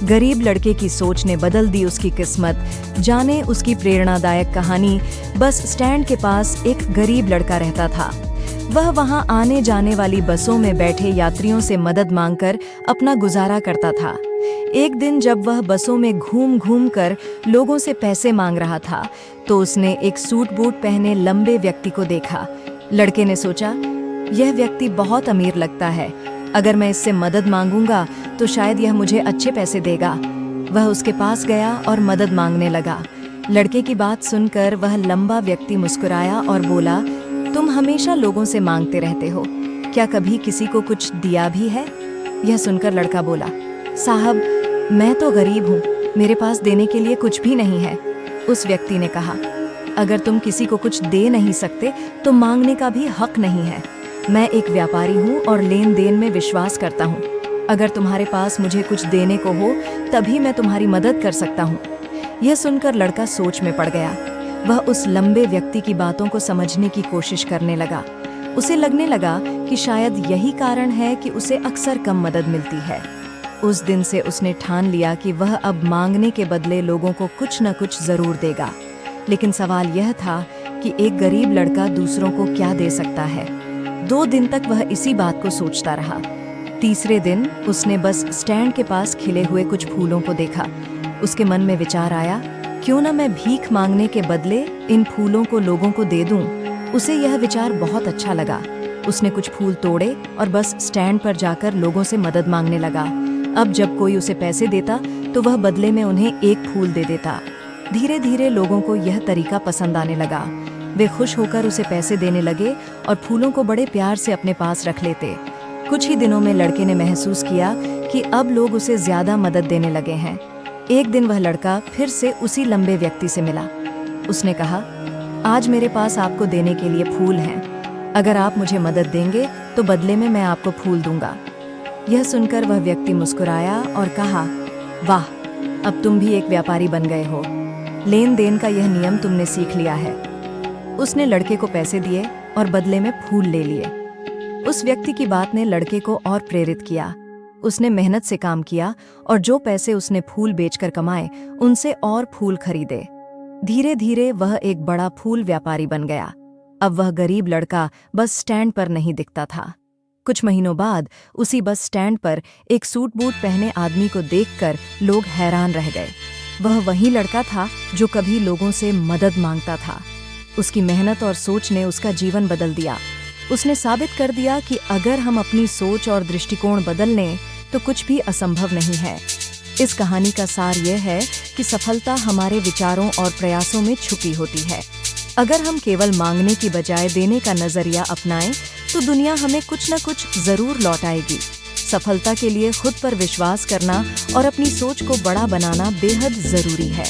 गरीब लड़के की सोच ने बदल दी उसकी किस्मत। जाने उसकी प्रेरणादायक कहानी। बस स्टैंड के पास एक गरीब लड़का रहता था। वह वहां आने जाने वाली बसों में बैठे यात्रियों से मदद मांगकर अपना गुजारा करता था। एक दिन जब वह बसों में घूम घूम कर लोगों से पैसे मांग रहा था, तो उसने एक सूट बूट पहने लंबे व्यक्ति को देखा। लड़के ने सोचा, यह व्यक्ति बहुत अमीर लगता है, अगर मैं इससे मदद मांगूंगा तो शायद यह मुझे अच्छे पैसे देगा। वह उसके पास गया और मदद मांगने लगा। लड़के की बात सुनकर वह लंबा व्यक्ति मुस्कुराया और बोला, तुम हमेशा लोगों से मांगते रहते हो, क्या कभी किसी को कुछ दिया भी है? यह सुनकर लड़का बोला, साहब, मैं तो गरीब हूँ, मेरे पास देने के लिए कुछ भी नहीं है। उस व्यक्ति ने कहा, अगर तुम किसी को कुछ दे नहीं सकते तो मांगने का भी हक नहीं है। मैं एक व्यापारी हूँ और लेन देन में विश्वास करता हूँ। अगर तुम्हारे पास मुझे कुछ देने को हो तभी मैं तुम्हारी मदद कर सकता हूँ। यह सुनकर लड़का सोच में पड़ गया। वह उस लंबे व्यक्ति की बातों को समझने की कोशिश करने लगा। उसे लगने लगा कि शायद यही कारण है कि उसे अक्सर कम मदद मिलती है। उस दिन से उसने ठान लिया कि वह अब मांगने के बदले लोगों को कुछ न कुछ जरूर देगा। लेकिन सवाल यह था कि एक गरीब लड़का दूसरों को क्या दे सकता है। 2 दिन तक वह इसी बात को सोचता रहा। तीसरे दिन उसने बस स्टैंड के पास खिले हुए कुछ फूलों को देखा। उसके मन में विचार आया, क्यों न मैं भीख मांगने के बदले इन फूलों को लोगों को दे दूं। उसे यह विचार बहुत अच्छा लगा। उसने कुछ फूल तोड़े और बस स्टैंड पर जाकर लोगों से मदद मांगने लगा। अब जब कोई उसे पैसे देता तो वह बदले में उन्हें एक फूल दे देता। धीरे धीरे लोगों को यह तरीका पसंद आने लगा। वे खुश होकर उसे पैसे देने लगे और फूलों को बड़े प्यार से अपने पास रख लेते। कुछ ही दिनों में लड़के ने महसूस किया कि अब लोग उसे ज्यादा मदद देने लगे हैं। एक दिन वह लड़का फिर से उसी लंबे व्यक्ति से मिला। उसने कहा, आज मेरे पास आपको देने के लिए फूल हैं। अगर आप मुझे मदद देंगे तो बदले में मैं आपको फूल दूंगा। यह सुनकर वह व्यक्ति मुस्कुराया और कहा, वाह, अब तुम भी एक व्यापारी बन गए हो। लेन देन का यह नियम तुमने सीख लिया है। उसने लड़के को पैसे दिए और बदले में फूल ले लिए। उस व्यक्ति की बात ने लड़के को और प्रेरित किया। उसने मेहनत से काम किया और जो पैसे उसने फूल बेचकर कमाए उनसे और फूल खरीदे। धीरे धीरे वह एक बड़ा फूल व्यापारी बन गया। अब वह गरीब लड़का बस स्टैंड पर नहीं दिखता था। कुछ महीनों बाद उसी बस स्टैंड पर एक सूट बूट पहने आदमी को देखकर लोग हैरान रह गए। वह वही लड़का था जो कभी लोगों से मदद मांगता था। उसकी मेहनत और सोच ने उसका जीवन बदल दिया। उसने साबित कर दिया कि अगर हम अपनी सोच और दृष्टिकोण बदल लें तो कुछ भी असंभव नहीं है। इस कहानी का सार यह है कि सफलता हमारे विचारों और प्रयासों में छुपी होती है। अगर हम केवल मांगने की बजाय देने का नजरिया अपनाएं तो दुनिया हमें कुछ न कुछ जरूर लौटाएगी। सफलता के लिए खुद पर विश्वास करना और अपनी सोच को बड़ा बनाना बेहद जरूरी है।